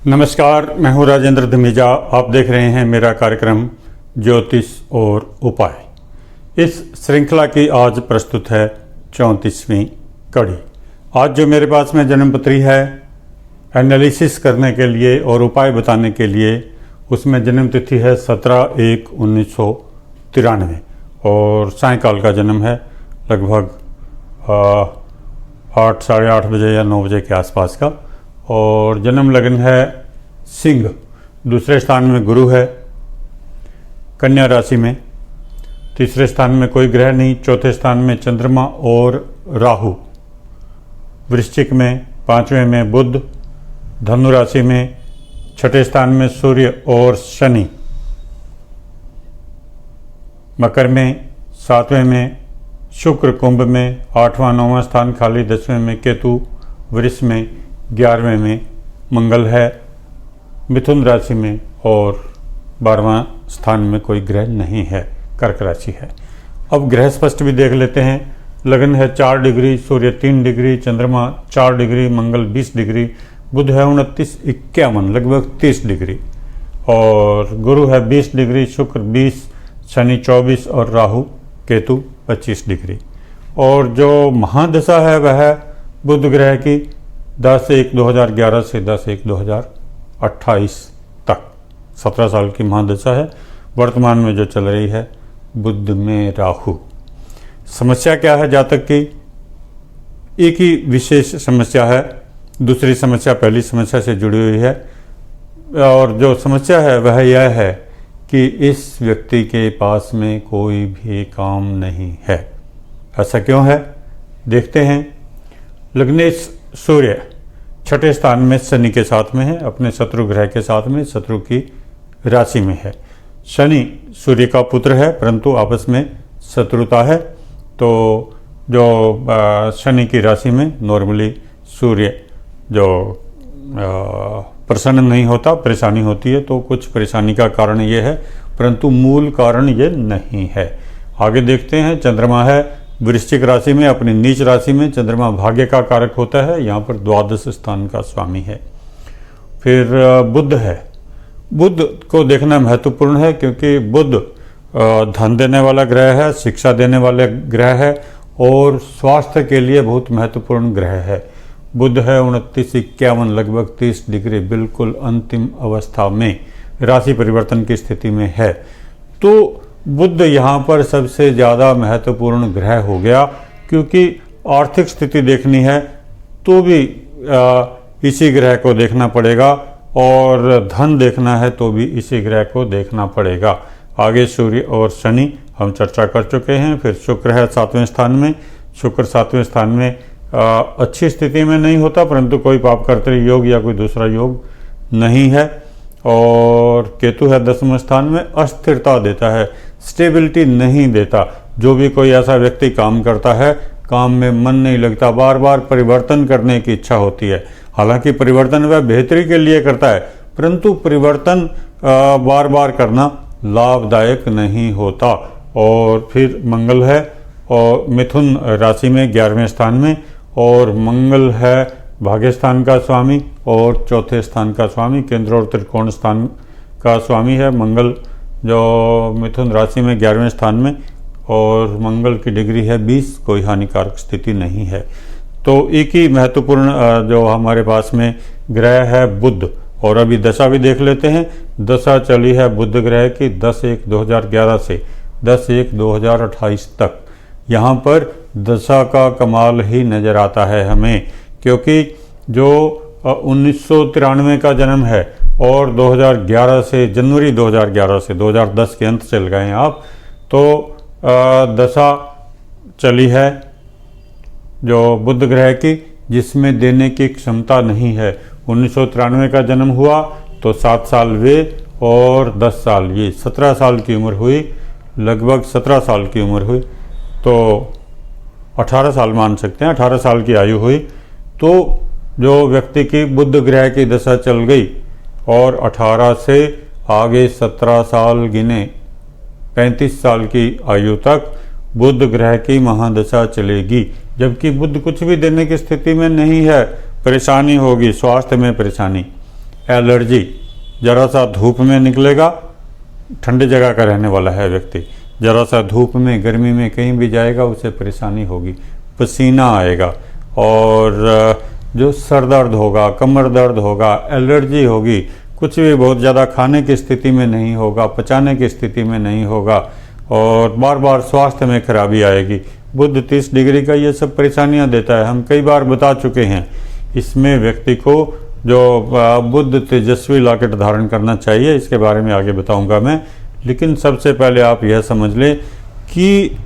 नमस्कार, मैं हूं राजेंद्र धमीजा। आप देख रहे हैं मेरा कार्यक्रम ज्योतिष और उपाय। इस श्रृंखला की आज प्रस्तुत है 34वीं कड़ी। आज जो मेरे पास में जन्मपत्री है एनालिसिस करने के लिए और उपाय बताने के लिए, उसमें जन्म तिथि है 17/1/1993 और सायंकाल का जन्म है लगभग 8 साढ़े 8 बजे या 9 बजे के आसपास का। और जन्म लग्न है सिंह, दूसरे स्थान में गुरु है, कन्या राशि में, तीसरे स्थान में कोई ग्रह नहीं, चौथे स्थान में चंद्रमा और राहु, वृश्चिक में, पांचवें में बुध, धनु राशि में, छठे स्थान में सूर्य और शनि, मकर में, सातवें में शुक्र, कुंभ में, आठवां नौवां स्थान खाली, 10वें में केतु, वृष में, 11वें में मंगल है, मिथुन राशि में और 12वां स्थान में कोई ग्रह नहीं है, कर्क राशि है। अब ग्रह स्पष्ट भी देख लेते हैं। लगन है 4 डिग्री, सूर्य 3 डिग्री, चंद्रमा 4 डिग्री, मंगल 20 डिग्री, बुध है 29-51 लगभग 30 डिग्री और गुरु है 20 डिग्री, शुक्र 20, शनि 24 और राहु केतु 25 डिग्री। और जो महादशा है वह बुध ग्रह की 10/1/2011 से 10/1/2028 तक 17 साल की महादशा है। वर्तमान में जो चल रही है बुध में राहु। समस्या क्या है जातक की? एक ही विशेष समस्या है, दूसरी समस्या पहली समस्या से जुड़ी हुई है। और जो समस्या है वह यह है कि इस व्यक्ति के पास में कोई भी काम नहीं है। ऐसा क्यों है देखते हैं। लग्नेश सूर्य छठे स्थान में शनि के साथ में है, अपने शत्रु ग्रह के साथ में, शत्रु की राशि में है। शनि सूर्य का पुत्र है परंतु आपस में शत्रुता है। तो जो शनि की राशि में नॉर्मली सूर्य जो प्रसन्न नहीं होता, परेशानी होती है, तो कुछ परेशानी का कारण ये है परंतु मूल कारण ये नहीं है। आगे देखते हैं। चंद्रमा है वृश्चिक राशि में, अपनी नीच राशि में। चंद्रमा भाग्य का कारक होता है, यहाँ पर द्वादश स्थान का स्वामी है। फिर बुध है। बुध को देखना महत्वपूर्ण है क्योंकि बुध धन देने वाला ग्रह है, शिक्षा देने वाला ग्रह है और स्वास्थ्य के लिए बहुत महत्वपूर्ण ग्रह है। बुध है 29-51 लगभग 30 डिग्री, बिल्कुल अंतिम अवस्था में राशि परिवर्तन की स्थिति में है। तो बुध यहाँ पर सबसे ज़्यादा महत्वपूर्ण ग्रह हो गया क्योंकि आर्थिक स्थिति देखनी है तो भी इसी ग्रह को देखना पड़ेगा और धन देखना है तो भी इसी ग्रह को देखना पड़ेगा। आगे सूर्य और शनि हम चर्चा कर चुके हैं। फिर शुक्र है 7वें स्थान में। शुक्र 7वें स्थान में अच्छी स्थिति में नहीं होता परंतु कोई पाप कर्तृ योग या कोई दूसरा योग नहीं है। और केतु है 10वें स्थान में, अस्थिरता देता है, स्टेबिलिटी नहीं देता। जो भी कोई ऐसा व्यक्ति काम करता है, काम में मन नहीं लगता, बार बार परिवर्तन करने की इच्छा होती है। हालांकि परिवर्तन वह बेहतरी के लिए करता है परंतु परिवर्तन बार बार करना लाभदायक नहीं होता। और फिर मंगल है और मिथुन राशि में 11वें स्थान में, और मंगल है भाग्य स्थान का स्वामी और चौथे स्थान का स्वामी, केंद्र और त्रिकोण स्थान का स्वामी है मंगल, जो मिथुन राशि में 11वें स्थान में, और मंगल की डिग्री है 20, कोई हानिकारक स्थिति नहीं है। तो एक ही महत्वपूर्ण जो हमारे पास में ग्रह है बुध। और अभी दशा भी देख लेते हैं। दशा चली है बुध ग्रह की 10/1/2011 से 10/1/2028 तक। यहाँ पर दशा का कमाल ही नज़र आता है हमें, क्योंकि जो 1993 का जन्म है और 2011 से, जनवरी 2011 से 2010 के अंत चल गए आप, तो दशा चली है जो बुध ग्रह की जिसमें देने की क्षमता नहीं है। 1993 का जन्म हुआ तो 7 साल वे और 10 साल ये, 17 साल की उम्र हुई, लगभग 17 साल की उम्र हुई, तो 18 साल मान सकते हैं, 18 साल की आयु हुई। तो जो व्यक्ति की बुध ग्रह की दशा चल गई और 18 से आगे 17 साल गिने 35 साल की आयु तक बुध ग्रह की महादशा चलेगी, जबकि बुध कुछ भी देने की स्थिति में नहीं है, परेशानी होगी, स्वास्थ्य में परेशानी। एलर्जी, जरा सा धूप में निकलेगा, ठंडी जगह का रहने वाला है व्यक्ति, जरा सा धूप में गर्मी में कहीं भी जाएगा उसे परेशानी होगी, पसीना आएगा, और जो सर दर्द होगा, कमर दर्द होगा, एलर्जी होगी, कुछ भी बहुत ज़्यादा खाने की स्थिति में नहीं होगा, पचाने की स्थिति में नहीं होगा, और बार बार स्वास्थ्य में खराबी आएगी। बुध 30 डिग्री का ये सब परेशानियां देता है, हम कई बार बता चुके हैं। इसमें व्यक्ति को जो बुध तेजस्वी लॉकेट धारण करना चाहिए, इसके बारे में आगे बताऊंगा मैं। लेकिन सबसे पहले आप यह समझ लें कि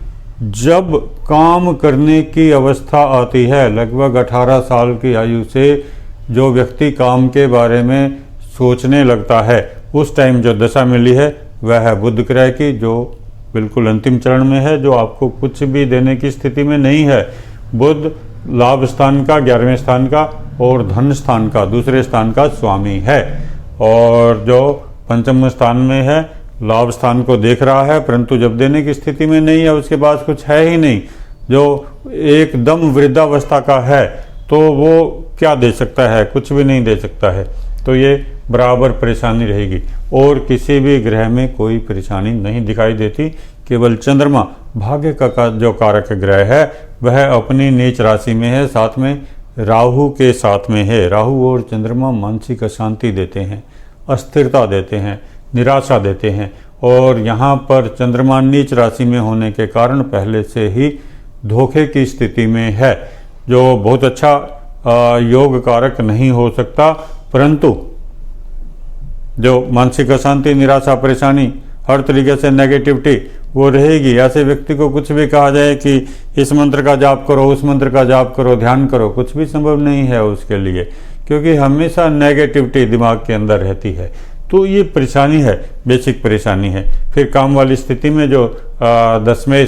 जब काम करने की अवस्था आती है, लगभग 18 साल की आयु से जो व्यक्ति काम के बारे में सोचने लगता है, उस टाइम जो दशा मिली है वह है बुध ग्रह की, जो बिल्कुल अंतिम चरण में है, जो आपको कुछ भी देने की स्थिति में नहीं है। बुध लाभ स्थान का, 11वें स्थान का और धन स्थान का, दूसरे स्थान का स्वामी है, और जो पंचम स्थान में है, लाभ स्थान को देख रहा है, परंतु जब देने की स्थिति में नहीं है, उसके पास कुछ है ही नहीं, जो एकदम वृद्धावस्था का है, तो वो क्या दे सकता है? कुछ भी नहीं दे सकता है। तो ये बराबर परेशानी रहेगी, और किसी भी ग्रह में कोई परेशानी नहीं दिखाई देती। केवल चंद्रमा भाग्य का जो कारक ग्रह है वह अपनी नीच राशि में है, साथ में राहु के साथ में है। राहु और चंद्रमा मानसिक अशांति देते हैं, अस्थिरता देते हैं, निराशा देते हैं, और यहाँ पर चंद्रमा नीच राशि में होने के कारण पहले से ही धोखे की स्थिति में है, जो बहुत अच्छा योग कारक नहीं हो सकता, परंतु जो मानसिक अशांति, निराशा, परेशानी, हर तरीके से नेगेटिविटी वो रहेगी। ऐसे व्यक्ति को कुछ भी कहा जाए कि इस मंत्र का जाप करो, उस मंत्र का जाप करो, ध्यान करो, कुछ भी संभव नहीं है उसके लिए, क्योंकि हमेशा नेगेटिविटी दिमाग के अंदर रहती है। तो ये परेशानी है, बेसिक परेशानी है। फिर काम वाली स्थिति में जो 10वें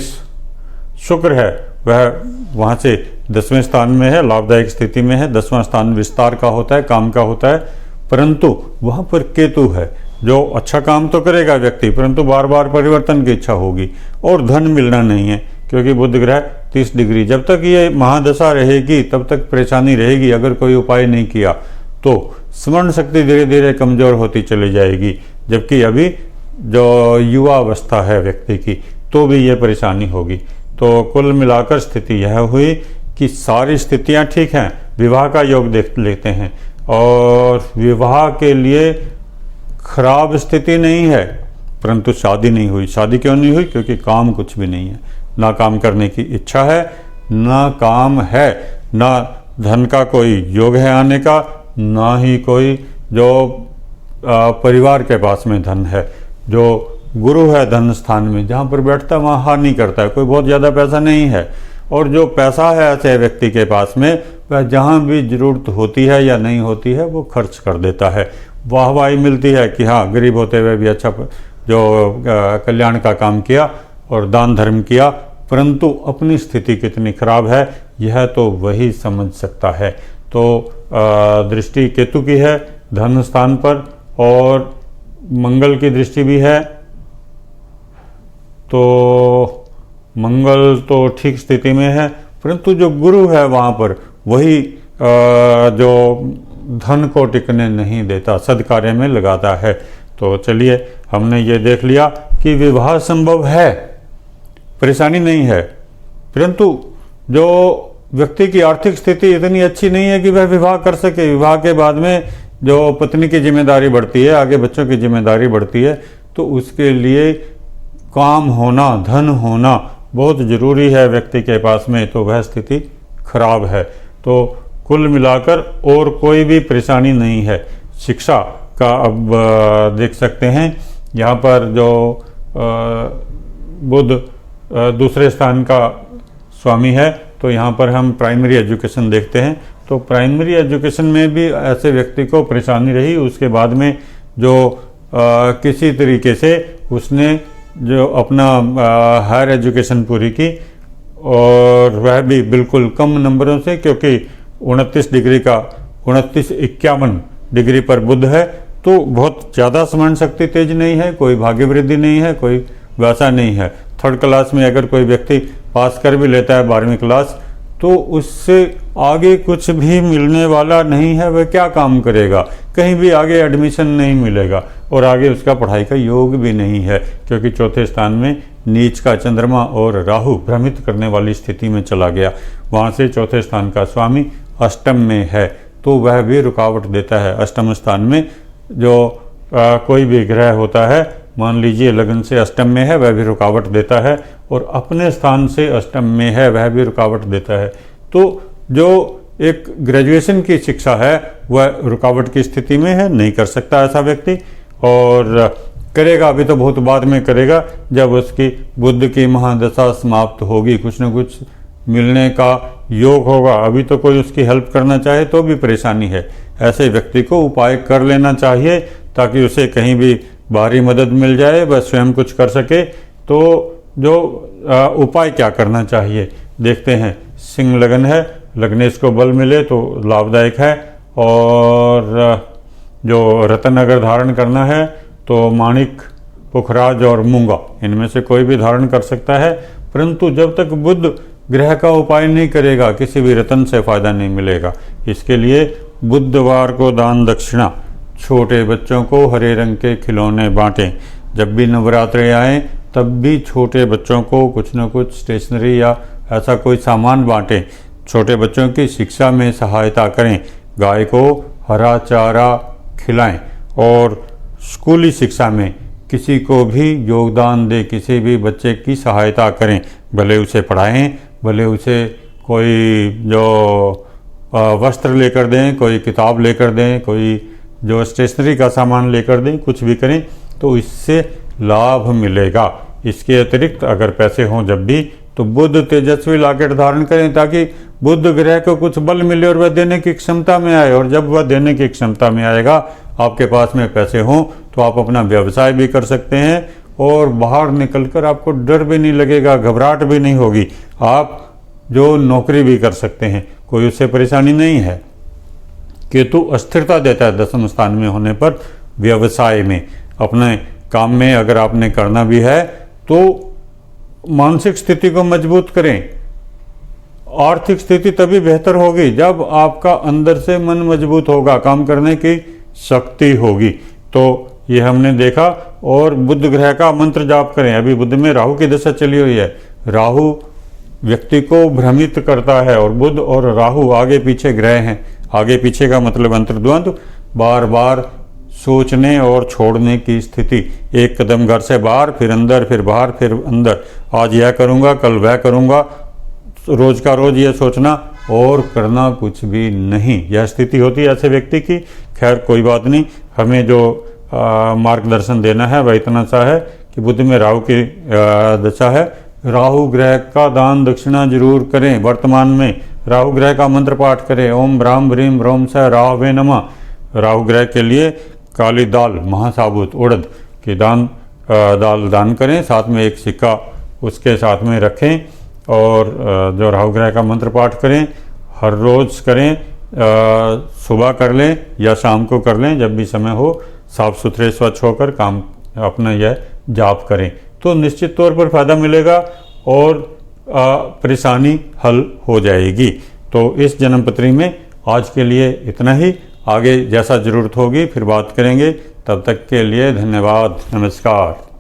शुक्र है वह वहाँ से 10वें स्थान में है, लाभदायक स्थिति में है। 10वां स्थान विस्तार का होता है, काम का होता है, परंतु वहाँ पर केतु है, जो अच्छा काम तो करेगा व्यक्ति, परंतु बार बार परिवर्तन की इच्छा होगी, और धन मिलना नहीं है, क्योंकि बुध ग्रह 30 डिग्री। जब तक ये महादशा रहेगी तब तक परेशानी रहेगी। अगर कोई उपाय नहीं किया तो स्मरण शक्ति धीरे धीरे कमजोर होती चली जाएगी, जबकि अभी जो युवा अवस्था है व्यक्ति की, तो भी ये परेशानी होगी। तो कुल मिलाकर स्थिति यह हुई कि सारी स्थितियां ठीक हैं। विवाह का योग देख लेते हैं, और विवाह के लिए खराब स्थिति नहीं है, परंतु शादी नहीं हुई। शादी क्यों नहीं हुई? क्योंकि काम कुछ भी नहीं है, ना काम करने की इच्छा है, ना काम है, ना धन का कोई योग है आने का, ना ही कोई जो परिवार के पास में धन है। जो गुरु है धन स्थान में, जहाँ पर बैठता है वहाँ हानि करता है, कोई बहुत ज़्यादा पैसा नहीं है, और जो पैसा है ऐसे व्यक्ति के पास में, वह जहाँ भी जरूरत होती है या नहीं होती है वो खर्च कर देता है। वाहवाही मिलती है कि हाँ, गरीब होते हुए भी अच्छा जो कल्याण का काम किया और दान धर्म किया, परंतु अपनी स्थिति कितनी खराब है यह तो वही समझ सकता है। तो दृष्टि केतु की है धन स्थान पर, और मंगल की दृष्टि भी है, तो मंगल तो ठीक स्थिति में है, परंतु जो गुरु है वहाँ पर वही जो धन को टिकने नहीं देता, सद्कार्य में लगाता है। तो चलिए, हमने ये देख लिया कि विवाह संभव है, परेशानी नहीं है, परंतु जो व्यक्ति की आर्थिक स्थिति इतनी अच्छी नहीं है कि वह विवाह कर सके। विवाह के बाद में जो पत्नी की जिम्मेदारी बढ़ती है, आगे बच्चों की जिम्मेदारी बढ़ती है, तो उसके लिए काम होना, धन होना बहुत ज़रूरी है व्यक्ति के पास में, तो वह स्थिति खराब है। तो कुल मिलाकर और कोई भी परेशानी नहीं है। शिक्षा का अब देख सकते हैं, यहाँ पर जो बुध दूसरे स्थान का स्वामी है, तो यहाँ पर हम प्राइमरी एजुकेशन देखते हैं। तो प्राइमरी एजुकेशन में भी ऐसे व्यक्ति को परेशानी रही। उसके बाद में जो किसी तरीके से उसने जो अपना हायर एजुकेशन पूरी की, और वह भी बिल्कुल कम नंबरों से, क्योंकि 29 डिग्री का 29-51 डिग्री पर बुध है, तो बहुत ज़्यादा स्मरण शक्ति तेज नहीं है, कोई भाग्य वृद्धि नहीं है, कोई वैसा नहीं है। 3rd क्लास में अगर कोई व्यक्ति पास कर भी लेता है 12वीं क्लास, तो उससे आगे कुछ भी मिलने वाला नहीं है। वह क्या काम करेगा, कहीं भी आगे एडमिशन नहीं मिलेगा और आगे उसका पढ़ाई का योग भी नहीं है, क्योंकि चौथे स्थान में नीच का चंद्रमा और राहु भ्रमित करने वाली स्थिति में चला गया। वहाँ से चौथे स्थान का स्वामी अष्टम में है, तो वह भी रुकावट देता है। अष्टम स्थान में जो कोई भी ग्रह होता है, मान लीजिए लगन से अष्टम में है, वह भी रुकावट देता है, और अपने स्थान से अष्टम में है, वह भी रुकावट देता है। तो जो एक ग्रेजुएशन की शिक्षा है वह रुकावट की स्थिति में है, नहीं कर सकता ऐसा व्यक्ति, और करेगा अभी तो बहुत बाद में करेगा, जब उसकी बुध की महादशा समाप्त होगी, कुछ न कुछ मिलने का योग होगा। अभी तो कोई उसकी हेल्प करना चाहे तो भी परेशानी है। ऐसे व्यक्ति को उपाय कर लेना चाहिए ताकि उसे कहीं भी बाहरी मदद मिल जाए, वह स्वयं कुछ कर सके। तो जो उपाय क्या करना चाहिए देखते हैं। सिंह लगन है, लग्नेश को बल मिले तो लाभदायक है, और जो रतन अगर धारण करना है तो माणिक, पुखराज और मूंगा, इनमें से कोई भी धारण कर सकता है। परंतु जब तक बुध ग्रह का उपाय नहीं करेगा किसी भी रतन से फायदा नहीं मिलेगा। इसके लिए बुधवार को दान दक्षिणा, छोटे बच्चों को हरे रंग के खिलौने बांटें। जब भी नवरात्रे आए तब भी छोटे बच्चों को कुछ न कुछ स्टेशनरी या ऐसा कोई सामान बांटें। छोटे बच्चों की शिक्षा में सहायता करें, गाय को हरा चारा खिलाएं, और स्कूली शिक्षा में किसी को भी योगदान दें, किसी भी बच्चे की सहायता करें, भले उसे पढ़ाएं, भले उसे कोई जो वस्त्र लेकर दें, कोई किताब लेकर दें, कोई जो स्टेशनरी का सामान लेकर दें, कुछ भी करें तो इससे लाभ मिलेगा। इसके अतिरिक्त अगर पैसे हों जब भी, तो बुध तेजस्वी लॉकेट धारण करें ताकि बुध ग्रह को कुछ बल मिले और वह देने की क्षमता में आए। और जब वह देने की क्षमता में आएगा, आपके पास में पैसे हों, तो आप अपना व्यवसाय भी कर सकते हैं और बाहर निकलकर आपको डर भी नहीं लगेगा, घबराहट भी नहीं होगी। आप जो नौकरी भी कर सकते हैं, कोई उससे परेशानी नहीं है। केतु अस्थिरता देता है दसम स्थान में होने पर। व्यवसाय में, अपने काम में अगर आपने करना भी है तो मानसिक स्थिति को मजबूत करें। आर्थिक स्थिति तभी बेहतर होगी जब आपका अंदर से मन मजबूत होगा, काम करने की शक्ति होगी। तो ये हमने देखा। और बुध ग्रह का मंत्र जाप करें। अभी बुध में राहु की दशा चली हुई है, राहु व्यक्ति को भ्रमित करता है, और बुध और राहु आगे पीछे ग्रह हैं। आगे पीछे का मतलब अंतर्द्वंद, बार बार सोचने और छोड़ने की स्थिति। एक कदम घर से बाहर, फिर अंदर, फिर बाहर, फिर अंदर। आज यह करूँगा, कल वह करूँगा, रोज का रोज यह सोचना और करना कुछ भी नहीं, यह स्थिति होती है ऐसे व्यक्ति की। खैर कोई बात नहीं, हमें जो मार्गदर्शन देना है वह इतना सा है कि बुध में राहु की दशा है। राहु ग्रह का दान दक्षिणा जरूर करें। वर्तमान में राहु ग्रह का मंत्र पाठ करें, ओम ब्राह्म ब्रीम ब्रोम स राहवे नमः। राहु ग्रह के लिए काली दाल, महासाबुत उड़द की दाल दान करें, साथ में एक सिक्का उसके साथ में रखें, और जो राहु ग्रह का मंत्र पाठ करें, हर रोज करें, सुबह कर लें या शाम को कर लें, जब भी समय हो, साफ सुथरे स्वच्छ होकर काम अपना यह जाप करें, तो निश्चित तौर पर फायदा मिलेगा और परेशानी हल हो जाएगी। तो इस जन्मपत्री में आज के लिए इतना ही। आगे जैसा ज़रूरत होगी फिर बात करेंगे। तब तक के लिए धन्यवाद, नमस्कार।